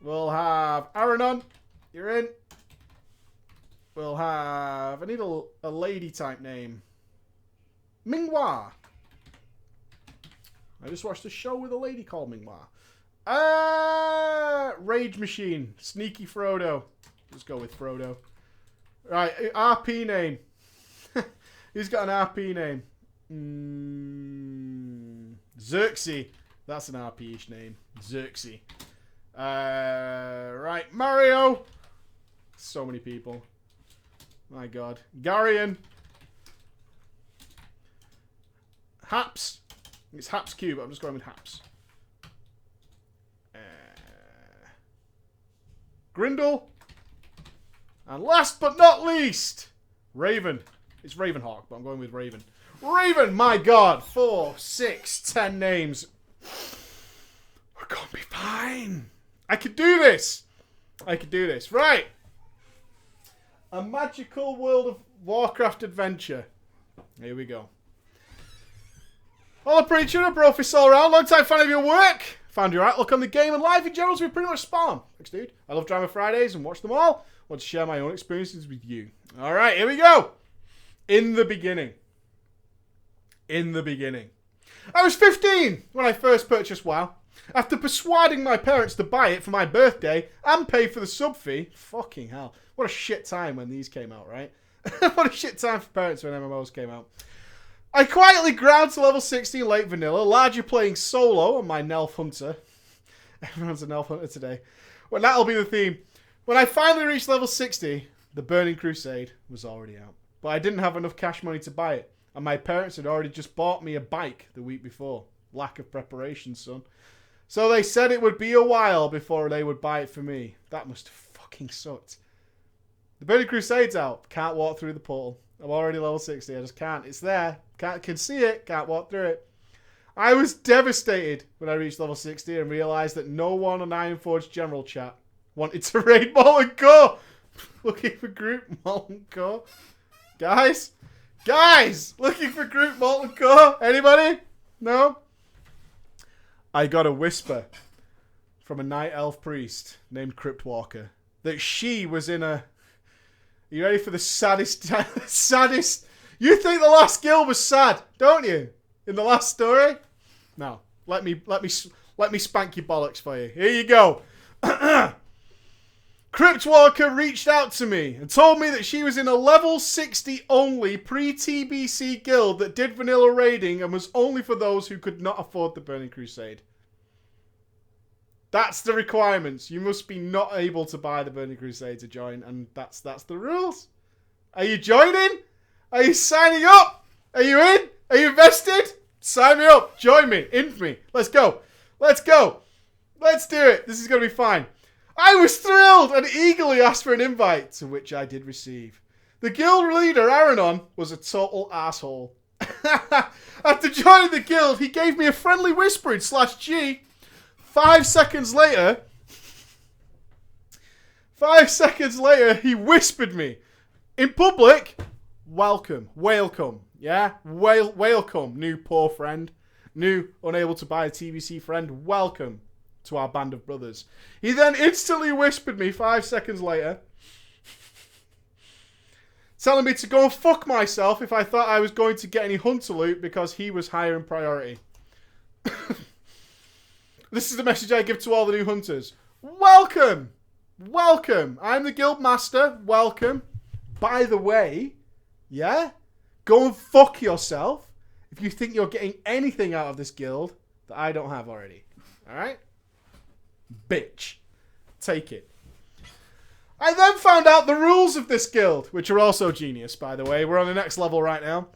We'll have Aranon, you're in. We'll have... I need a lady type name. Minghua. I just watched a show with a lady called Minghua. Rage Machine. Sneaky Frodo. Let's go with Frodo. Right, RP name. Who's got an RP name? Xerxes. That's an RP-ish name. Xerxes. Right, Mario. So many people. My god. Garion. Haps. It's Haps Cube. I'm just going with Haps. Grindel. And last but not least, Raven. It's Ravenhawk, but I'm going with Raven. Raven, my God. 4, 6, 10 names. We're going to be fine. I could do this. I could do this. Right. A magical World of Warcraft adventure. Here we go. Hello, Preacher. A brofist all around. Long time fan of your work. Found your outlook on the game and life in general to be pretty much spot on. Thanks, dude. I love Drama Fridays and watch them all. Want to share my own experiences with you. All right, here we go. In the beginning. In the beginning. I was 15 when I first purchased WoW. After persuading my parents to buy it for my birthday and pay for the sub fee. Fucking hell. What a shit time when these came out, right? What a shit time for parents when MMOs came out. I quietly ground to level 60 in late vanilla, largely playing solo on my Nelf Hunter. Everyone's a Nelf Hunter today. Well, that'll be the theme. When I finally reached level 60, the Burning Crusade was already out. But I didn't have enough cash money to buy it. And my parents had already just bought me a bike the week before. Lack of preparation, son. So they said it would be a while before they would buy it for me. That must have fucking sucked. The Burning Crusade's out. Can't walk through the portal. I'm already level 60. I just can't. It's there. Can see it. Can't walk through it. I was devastated when I reached level 60 and realised that no one on Ironforge General Chat wanted to raid Molten Core. Looking for group Molten Core. Guys, looking for group Molten Core. Anybody? No? I got a whisper from a night elf priest named Cryptwalker that she was in a... Are you ready for the saddest? Saddest? You think the last guild was sad, don't you? In the last story? No. Let me spank your bollocks for you. Here you go. Cryptwalker reached out to me and told me that she was in a level 60 only pre-TBC guild that did vanilla raiding and was only for those who could not afford the Burning Crusade. That's the requirements. You must be not able to buy the Burning Crusade to join, and that's the rules. Are you joining? Are you signing up? Are you in? Are you invested? Sign me up. Join me. In me. Let's go. Let's go. Let's do it. This is going to be fine. I was thrilled and eagerly asked for an invite, to which I did receive. The guild leader, Aranon, was a total asshole. After joining the guild, he gave me a friendly whisper in /G. 5 seconds later, he whispered me in public, welcome, yeah? Welcome, new poor friend, new unable to buy a TBC friend, welcome to our band of brothers. He then instantly whispered me 5 seconds later, telling me to go and fuck myself if I thought I was going to get any hunter loot because he was higher in priority. This is the message I give to all the new hunters. Welcome! Welcome! I'm the guild master. Welcome. By the way, yeah? Go and fuck yourself if you think you're getting anything out of this guild that I don't have already. Alright? Bitch. Take it. I then found out the rules of this guild, which are also genius, by the way. We're on the next level right now.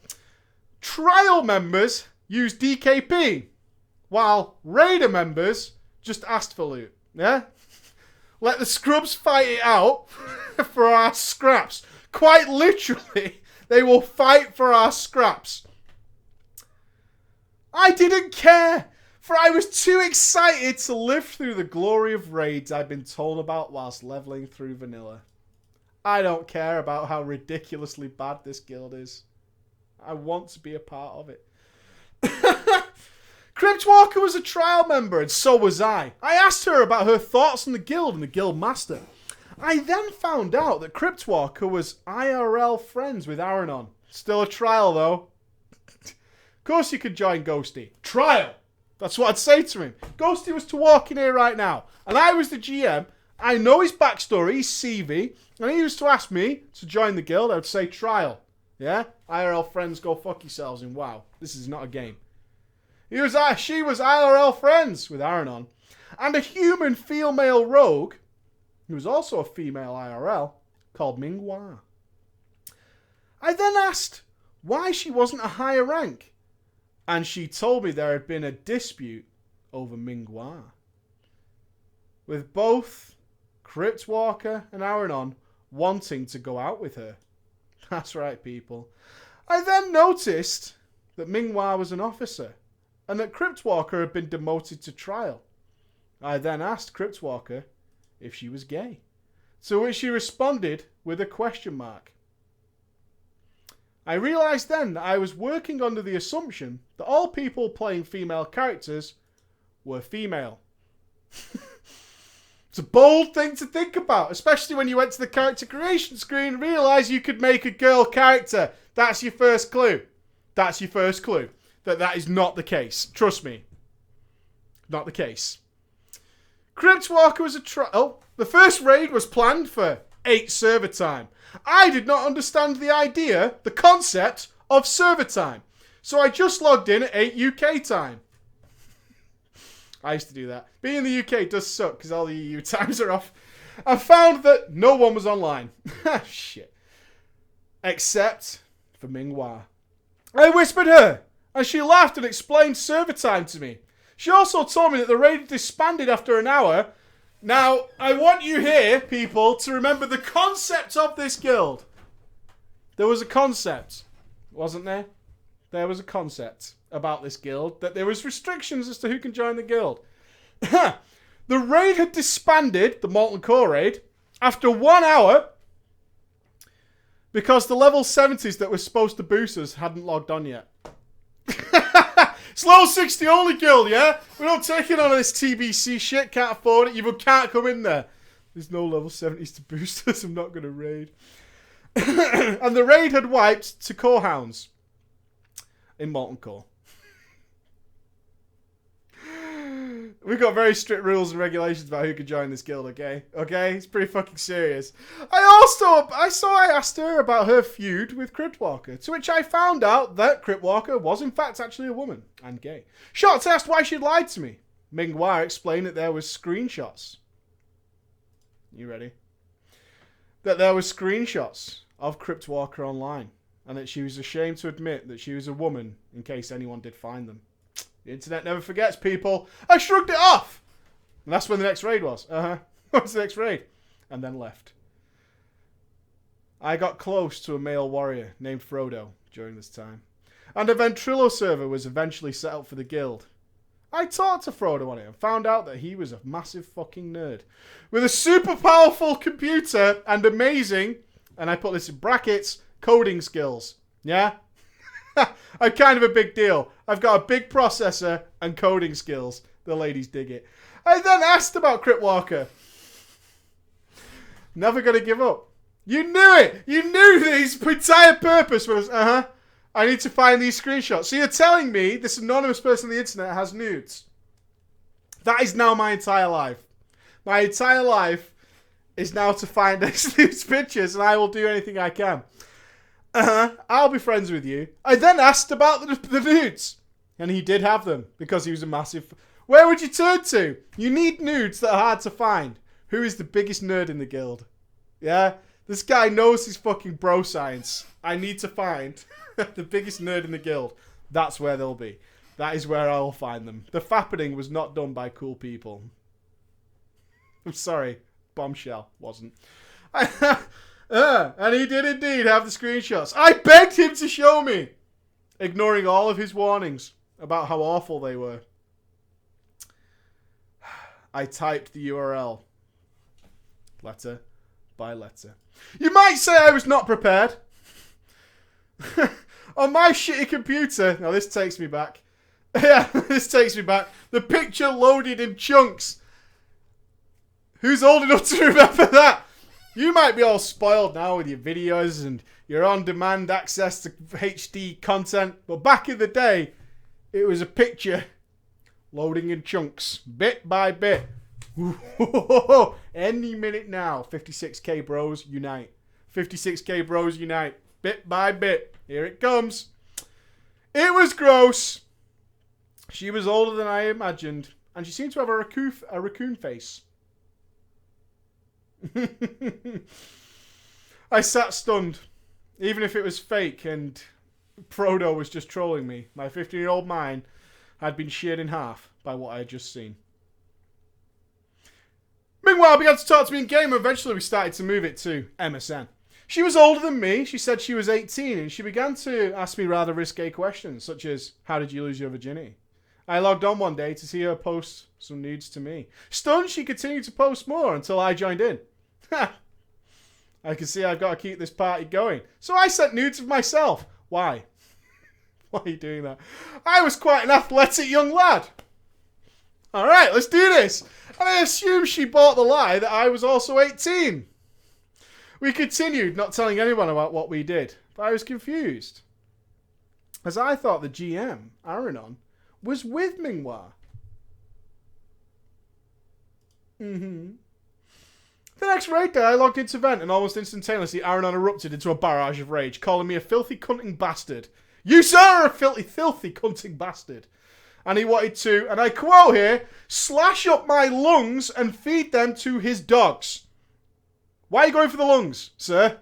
Trial members use DKP, while Raider members just asked for loot. Yeah? Let the scrubs fight it out for our scraps. Quite literally, they will fight for our scraps. I didn't care, for I was too excited to live through the glory of raids I'd been told about whilst leveling through vanilla. I don't care about how ridiculously bad this guild is. I want to be a part of it. Cryptwalker was a trial member, and so was I. I asked her about her thoughts on the guild and the guild master. I then found out that Cryptwalker was IRL friends with Aranon. Still a trial, though. Of course you could join Ghosty. Trial! That's what I'd say to him. Ghosty was to walk in here right now, and I was the GM. I know his backstory, he's CV, and he was to ask me to join the guild. I would say trial. Yeah? IRL friends, go fuck yourselves, and wow, this is not a game. She was IRL friends with Aranon, and a human female rogue, who was also a female IRL, called Minghua. I then asked why she wasn't a higher rank, and she told me there had been a dispute over Minghua, with both Cryptwalker and Aranon wanting to go out with her. That's right, people. I then noticed that Minghua was an officer and that Cryptwalker had been demoted to trial. I then asked Cryptwalker if she was gay, to which she responded with a question mark. I realised then that I was working under the assumption that all people playing female characters were female. It's a bold thing to think about, especially when you went to the character creation screen and realised you could make a girl character. That's your first clue. That's your first clue. That is not the case. Trust me. Not the case. Cryptwalker was the first raid was planned for 8 server time. I did not understand the concept of server time. So I just logged in at 8 UK time. I used to do that. Being in the UK does suck because all the EU times are off. I found that no one was online. Shit. Except for Minghua. I whispered her, and she laughed and explained server time to me. She also told me that the raid disbanded after an hour. Now, I want you here, people, to remember the concept of this guild. There was a concept, wasn't there? There was a concept about this guild, that there was restrictions as to who can join the guild. The raid had disbanded, the Molten Core raid, after 1 hour because the level 70s that were supposed to boost us hadn't logged on yet. It's level 60 only guild, yeah? We're not taking on this TBC shit, can't afford it, you can't come in there. There's no level 70s to boost us, I'm not going to raid. And the raid had wiped to Core Hounds in Molten Core. We've got very strict rules and regulations about who can join this guild, okay? Okay? It's pretty fucking serious. I asked her about her feud with Cryptwalker, to which I found out that Cryptwalker was in fact actually a woman and gay. Shots asked why she'd lied to me. Minghua explained that there was screenshots. You ready? That there was screenshots of Cryptwalker online, and that she was ashamed to admit that she was a woman in case anyone did find them. The internet never forgets, people. I shrugged it off. And that's when the next raid was. What's the next raid? And then left. I got close to a male warrior named Frodo during this time. And a Ventrilo server was eventually set up for the guild. I talked to Frodo on it and found out that he was a massive fucking nerd. With a super powerful computer and amazing, and I put this in brackets, coding skills. Yeah? I'm kind of a big deal. I've got a big processor and coding skills. The ladies dig it. I then asked about Cryptwalker. Never gonna give up. You knew it! You knew that his entire purpose was, I need to find these screenshots. So you're telling me this anonymous person on the internet has nudes? That is now my entire life. My entire life is now to find these pictures, and I will do anything I can. I'll be friends with you. I then asked about the nudes. And he did have them, because he was a massive... Where would you turn to? You need nudes that are hard to find. Who is the biggest nerd in the guild? Yeah? This guy knows his fucking bro science. I need to find the biggest nerd in the guild. That's where they'll be. That is where I'll find them. The fappening was not done by cool people. I'm sorry. Bombshell wasn't. And he did indeed have the screenshots. I begged him to show me, ignoring all of his warnings about how awful they were. I typed the URL, letter by letter. You might say I was not prepared. On my shitty computer, now this takes me back. Yeah, this takes me back. The picture loaded in chunks. Who's old enough to remember that? You might be all spoiled now with your videos and your on-demand access to HD content. But back in the day, it was a picture loading in chunks, bit by bit. Any minute now, 56k bros unite. 56k bros unite. Bit by bit. Here it comes. It was gross. She was older than I imagined. And she seemed to have a raccoon face. I sat stunned. Even if it was fake and Frodo was just trolling me, my 15-year-old mind had been sheared in half by what I had just seen. Meanwhile, I began to talk to me in game, and eventually we started to move it to MSN. She was older than me. She said she was 18, and she began to ask me rather risque questions, such as, how did you lose your virginity? I logged on one day to see her post some nudes to me. Stunned, she continued to post more until I joined in. I can see I've got to keep this party going. So I sent nudes of myself. Why? Why are you doing that? I was quite an athletic young lad. Alright, let's do this. And I assumed she bought the lie that I was also 18. We continued, not telling anyone about what we did, but I was confused, as I thought the GM, Unwritten, was with Minghua. The next raid day, I logged into Vent, and almost instantaneously, Unwritten erupted into a barrage of rage, calling me a filthy cunting bastard. You, sir, are a filthy cunting bastard. And he wanted to, and I quote here, slash up my lungs and feed them to his dogs. Why are you going for the lungs, sir?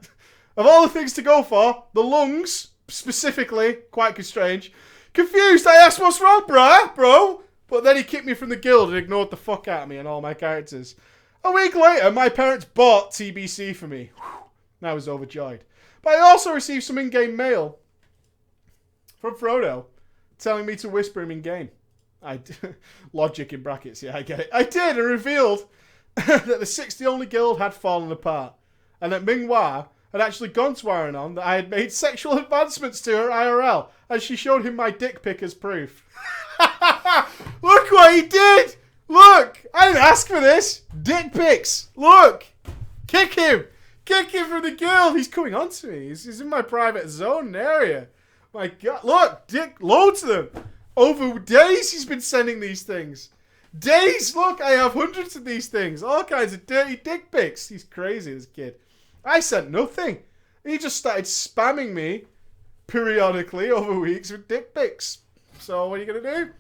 Of all the things to go for, the lungs, specifically, quite strange. Confused, I asked, what's wrong, bro? But then he kicked me from the guild and ignored the fuck out of me and all my characters. A week later, my parents bought TBC for me. Whew, I was overjoyed. But I also received some in-game mail from Frodo, telling me to whisper him in-game. Logic in brackets, yeah, I get it. I did, and revealed that the 60 only guild had fallen apart, and that Minghua had actually gone to Aranon, that I had made sexual advancements to her IRL, and she showed him my dick pic as proof. Look what he did! Look! I didn't ask for this! Dick pics! Look! Kick him! Kick him from the guild! He's coming on to me. He's in my private zone and area. My God. Look! Dick, loads of them! Over days he's been sending these things. Days! Look, I have hundreds of these things. All kinds of dirty dick pics. He's crazy, this kid. I sent nothing. He just started spamming me periodically over weeks with dick pics. So what are you going to do?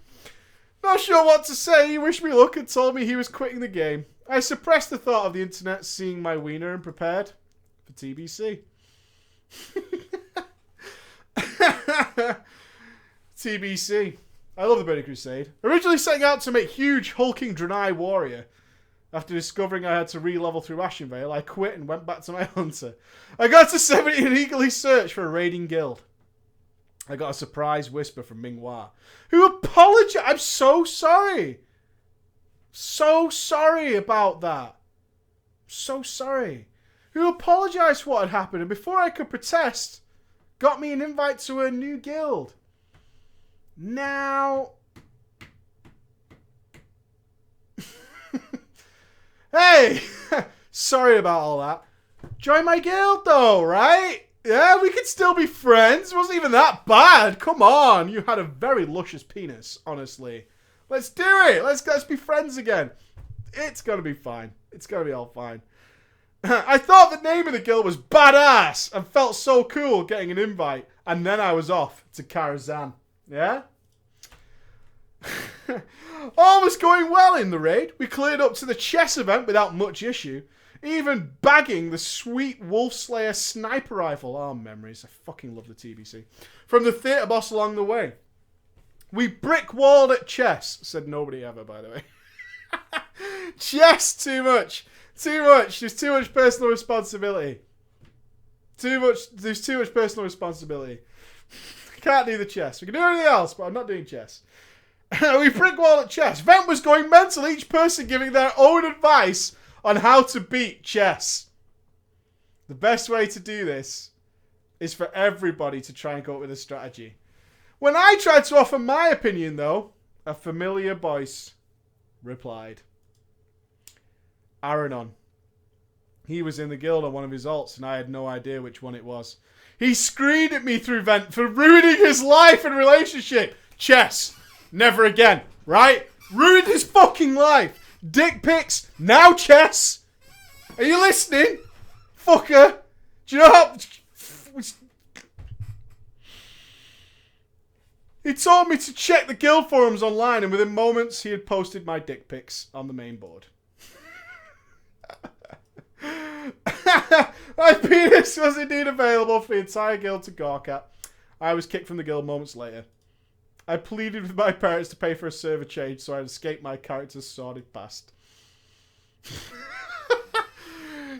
Not sure what to say. He wished me luck and told me he was quitting the game. I suppressed the thought of the internet seeing my wiener and prepared for TBC. TBC. I love the Burning Crusade. Originally setting out to make huge, hulking Draenei warrior. After discovering I had to re-level through Ashenvale, I quit and went back to my hunter. I got to 70 and eagerly searched for a raiding guild. I got a surprise whisper from Minghua, who apologized. I'm so sorry. So sorry about that. So sorry. Who apologized for what had happened, and before I could protest, got me an invite to a new guild. Now, hey, sorry about all that. Join my guild though, right? Yeah, we could still be friends. It wasn't even that bad. Come on, you had a very luscious penis, honestly. Let's do it. Let's be friends again. It's gonna be fine. It's gonna be all fine. I thought the name of the guild was badass and felt so cool getting an invite, and then I was off to Karazhan. Yeah? All was going well in the raid. We cleared up to the chess event without much issue. Even bagging the sweet Wolfslayer sniper rifle. Oh, memories. I fucking love the TBC. From the theatre boss along the way. We brick-walled at chess. Said nobody ever, by the way. Chess, too much. Too much. There's too much personal responsibility. There's too much personal responsibility. Can't do the chess. We can do everything else, but I'm not doing chess. We brick-walled at chess. Vent was going mental. Each person giving their own advice on how to beat chess. The best way to do this is for everybody to try and come up with a strategy. When I tried to offer my opinion, though, a familiar voice replied. Aranon. He was in the guild on one of his alts, and I had no idea which one it was. He screamed at me through Vent for ruining his life and relationship. Chess. Never again. Right? Ruined his fucking life. Dick pics. Now chess. Are you listening? Fucker. Do you know how... He told me to check the guild forums online, and within moments he had posted my dick pics on the main board. My penis was indeed available for the entire guild to gawk at. I was kicked from the guild moments later. I pleaded with my parents to pay for a server change so I'd escape my character's sordid past.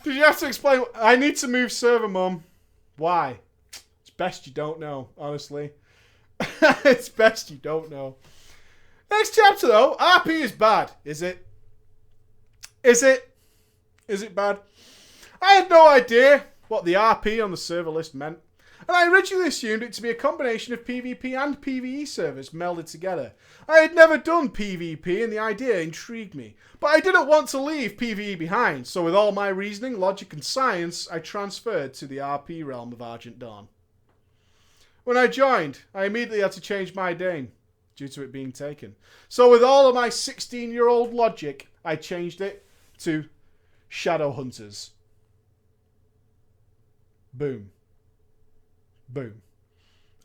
Did you have to explain? I need to move server, Mum. Why? It's best you don't know, honestly. It's best you don't know. Next chapter, though. RP is bad. Is it? Is it? Is it bad? I had no idea what the RP on the server list meant. And I originally assumed it to be a combination of PvP and PvE servers melded together. I had never done PvP and the idea intrigued me. But I didn't want to leave PvE behind, so with all my reasoning, logic and science, I transferred to the RP realm of Argent Dawn. When I joined, I immediately had to change my name, due to it being taken. So with all of my 16-year-old logic, I changed it to Shadow Hunters. Boom. Boom.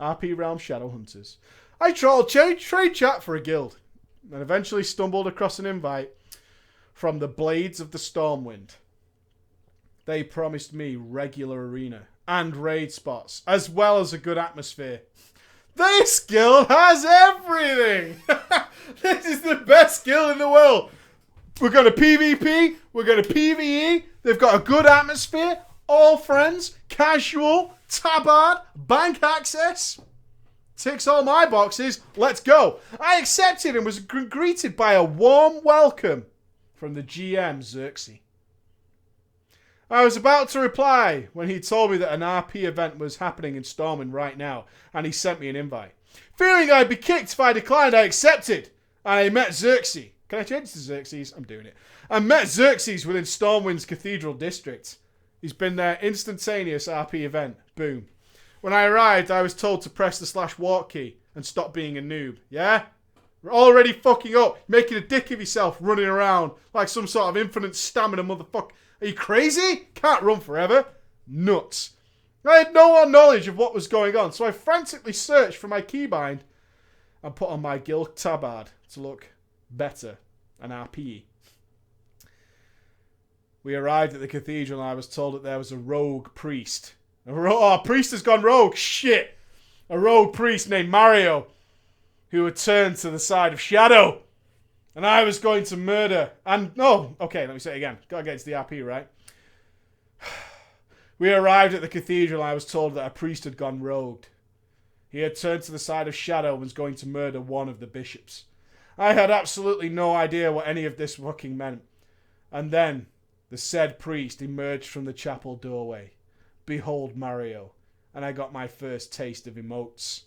RP Realm Shadow Hunters. I trolled trade chat for a guild, and eventually stumbled across an invite from the Blades of the Stormwind. They promised me regular arena and raid spots, as well as a good atmosphere. This guild has everything! This is the best guild in the world. We're going to PvP, we're going to PvE, they've got a good atmosphere, all friends, casual, tabard, bank access. Ticks all my boxes. Let's go. I accepted and was greeted by a warm welcome from the GM, Xerxes. I was about to reply when he told me that an RP event was happening in Stormwind right now, and he sent me an invite. Fearing I'd be kicked if I declined, I accepted, and I met Xerxes. Can I change to Xerxes? I'm doing it. I met Xerxes within Stormwind's Cathedral District. He's been there. Instantaneous RP event. Boom. When I arrived, I was told to press the /walk key and stop being a noob. Yeah? We're already fucking up. Making a dick of yourself running around like some sort of infinite stamina motherfucker. Are you crazy? Can't run forever. Nuts. I had no knowledge of what was going on, so I frantically searched for my keybind and put on my guild tabard to look better and RPE. We arrived at the cathedral and I was told that there was a rogue priest. A priest has gone rogue. Shit. A rogue priest named Mario who had turned to the side of Shadow. And I was going to murder. And no. Okay, let me say it again. Gotta get to the RP, right? We arrived at the cathedral and I was told that a priest had gone rogue. He had turned to the side of Shadow and was going to murder one of the bishops. I had absolutely no idea what any of this fucking meant. And then the said priest emerged from the chapel doorway. Behold Mario. And I got my first taste of emotes.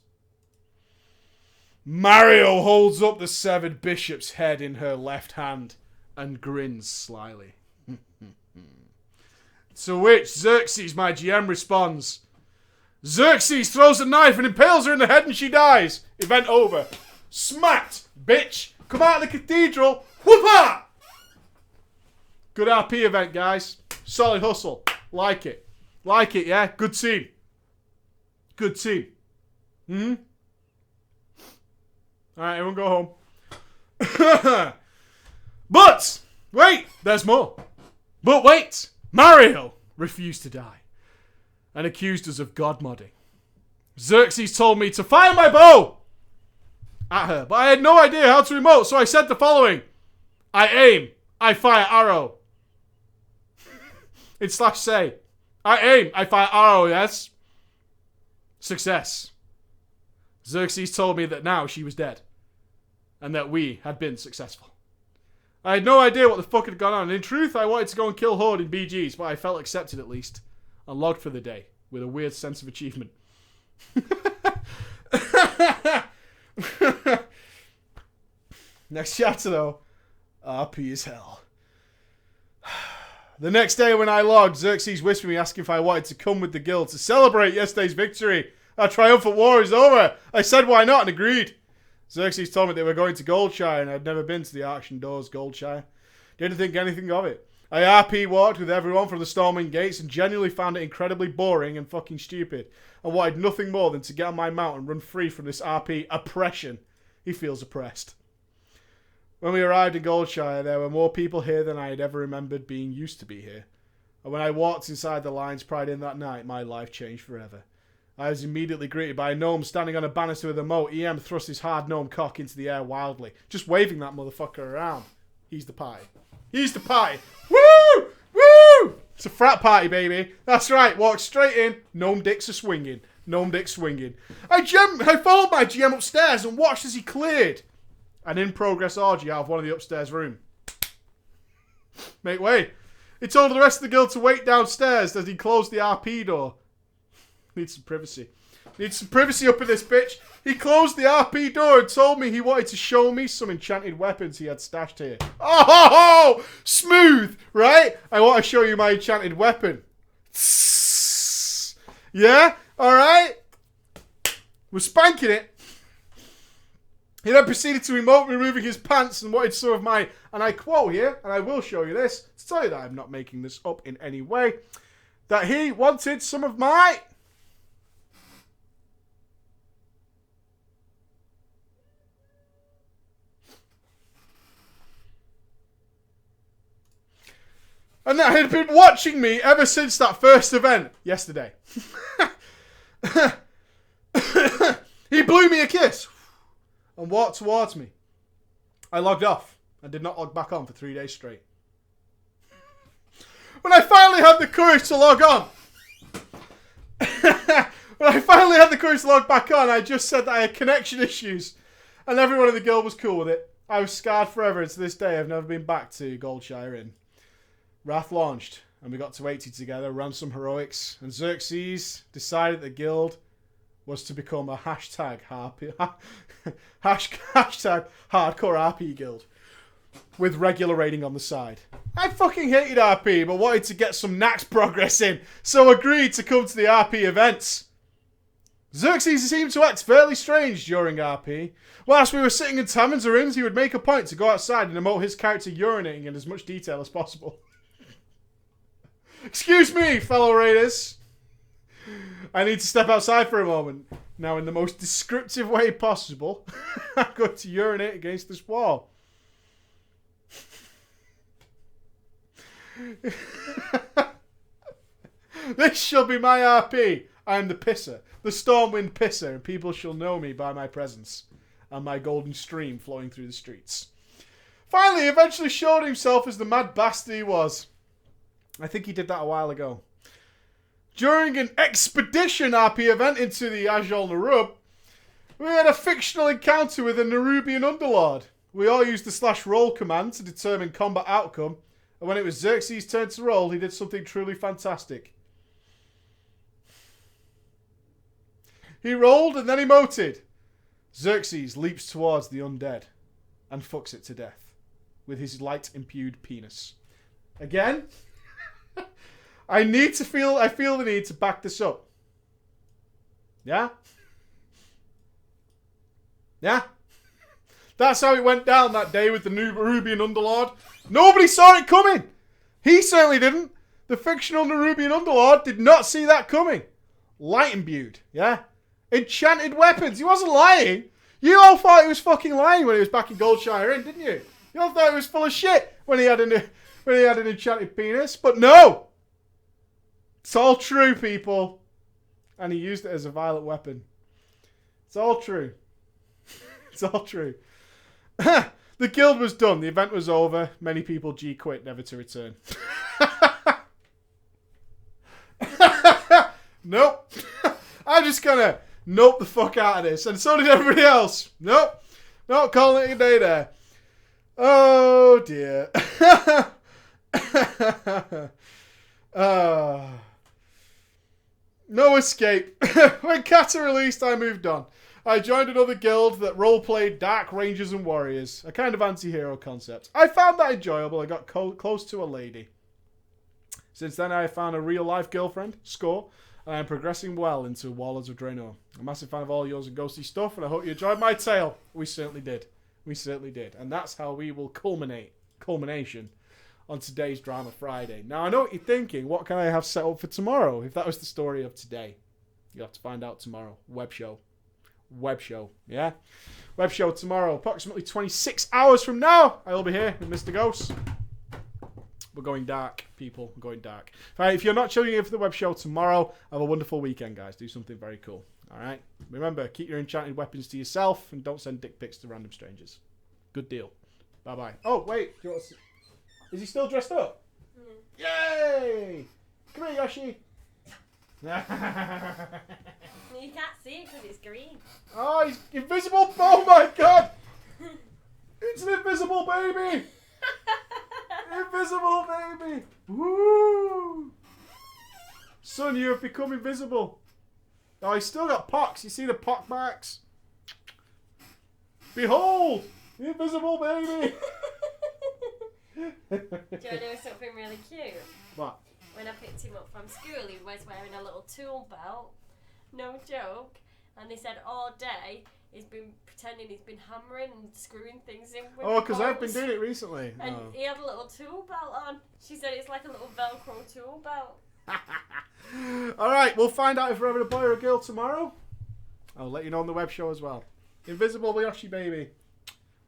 Mario holds up the severed bishop's head in her left hand and grins slyly. To which Xerxes, my GM, responds, Xerxes throws a knife and impales her in the head and she dies. Event over. Smacked, bitch. Come out of the cathedral. Whoop-ah! Good RP event, guys. Solid hustle. Like it. Like it, yeah? Good team. Good team. Alright, everyone go home. But, wait, there's more. But wait, Mario refused to die and accused us of god modding. Xerxes told me to fire my bow at her, but I had no idea how to emote, so I said the following. I aim, I fire arrow. In /say. I aim, I fire arrow, yes? Success. Xerxes told me that now she was dead. And that we had been successful. I had no idea what the fuck had gone on. And in truth, I wanted to go and kill Horde in BGs, but I felt accepted at least. And logged for the day, with a weird sense of achievement. Next chapter though. RP is hell. The next day when I logged, Xerxes whispered me asking if I wanted to come with the guild to celebrate yesterday's victory. Our triumphant war is over. I said why not and agreed. Xerxes told me they were going to Goldshire and I'd never been to the Auction Doors Goldshire. Didn't think anything of it. I RP walked with everyone from the Storming Gates and genuinely found it incredibly boring and fucking stupid. And wanted nothing more than to get on my mount and run free from this RP oppression. He feels oppressed. When we arrived in Goldshire, there were more people here than I had ever remembered being used to be here. And when I walked inside the lines pried in that night, my life changed forever. I was immediately greeted by a gnome standing on a banister with a moat. EM thrust his hard gnome cock into the air wildly, just waving that motherfucker around. He's the pie. He's the pie. Woo! Woo! It's a frat party, baby. That's right. Walk straight in. Gnome dicks are swinging. Gnome dick swinging. I followed my GM upstairs and watched as he cleared an in-progress orgy out of one of the upstairs room. Make way. He told the rest of the guild to wait downstairs as he closed the RP door. Needs some privacy. Needs some privacy up in this bitch. He closed the RP door and told me he wanted to show me some enchanted weapons he had stashed here. Oh, smooth, right? I want to show you my enchanted weapon. Yeah? Alright? We're spanking it. He then proceeded to emote removing his pants and wanted some of my, and I quote here, and I will show you this, to tell you that I'm not making this up in any way, that he wanted some of my... And that had been watching me ever since that first event yesterday. He blew me a kiss and walked towards me. I logged off and did not log back on for 3 days straight. When I finally had the courage to log on, back on, I just said that I had connection issues and everyone in the guild was cool with it. I was scarred forever, and to this day I've never been back to Goldshire Inn. Wrath launched, and we got to 80 together, ran some heroics, and Xerxes decided the guild was to become a hashtag hardcore RP guild with regular raiding on the side. I fucking hated RP, but wanted to get some Nax progress in, so agreed to come to the RP events. Xerxes seemed to act fairly strange during RP. Whilst we were sitting in taverns or inns, he would make a point to go outside and emote his character urinating in as much detail as possible. Excuse me, fellow raiders. I need to step outside for a moment. Now, in the most descriptive way possible, I'm going to urinate against this wall. This shall be my RP. I am the pisser, the Stormwind pisser, and people shall know me by my presence and my golden stream flowing through the streets. Finally, he eventually showed himself as the mad bastard he was. I think he did that a while ago. During an expedition RP event into the Ajol Narub, we had a fictional encounter with a Nerubian underlord. We all used the /roll command to determine combat outcome, and when it was Xerxes' turn to roll, he did something truly fantastic. He rolled and then emoted. Xerxes leaps towards the undead and fucks it to death with his light-imbued penis. Again... I feel the need to back this up. Yeah? Yeah? That's how it went down that day with the Nerubian Underlord. Nobody saw it coming. He certainly didn't. The fictional Nerubian Underlord did not see that coming. Light imbued. Yeah? Enchanted weapons. He wasn't lying. You all thought he was fucking lying when he was back in Goldshire Inn, didn't you? You all thought he was full of shit when he had an enchanted penis. But no! It's all true, people. And he used it as a violent weapon. It's all true. It's all true. The guild was done. The event was over. Many people G-quit, never to return. Nope. I'm just gonna nope the fuck out of this. And so did everybody else. Nope. Not calling it a day there. Oh, dear. No escape. When Kata released, I moved on. I joined another guild that role-played Dark Rangers and Warriors, a kind of anti-hero concept. I found that enjoyable. I got close to a lady. Since then, I have found a real-life girlfriend, Score, and I am progressing well into Warlords of Draenor. I'm a massive fan of all yours and ghosty stuff, and I hope you enjoyed my tale. We certainly did. We certainly did. And that's how we will culmination on today's Drama Friday. Now, I know what you're thinking. What can I have set up for tomorrow? If that was the story of today, you'll have to find out tomorrow. Web show, yeah? Web show tomorrow, approximately 26 hours from now. I will be here with Mr. Ghost. We're going dark, people. We're going dark. Right, if you're not tuning in for the web show tomorrow, have a wonderful weekend, guys. Do something very cool. All right? Remember, keep your enchanted weapons to yourself and don't send dick pics to random strangers. Good deal. Bye-bye. Oh, wait. Do you want to see? Is he still dressed up? Yay! Come here, Yoshi. You can't see it because it's green. Oh, he's invisible. Oh my god. It's an invisible baby. Invisible baby. Woo. Son, you have become invisible. Oh, he's still got pox. You see the pock marks? Behold, the invisible baby. Do you want to know something really cute? What? When I picked him up from school, he was wearing a little tool belt. No joke. And they said all day he's been pretending he's been hammering and screwing things in with because I've been doing it recently. And he had a little tool belt on. She said it's like a little Velcro tool belt. Alright, we'll find out if we're having a boy or a girl tomorrow. I'll let you know on the web show as well. Invisible Yoshi baby.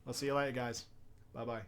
I'll see you later, guys. Bye-bye.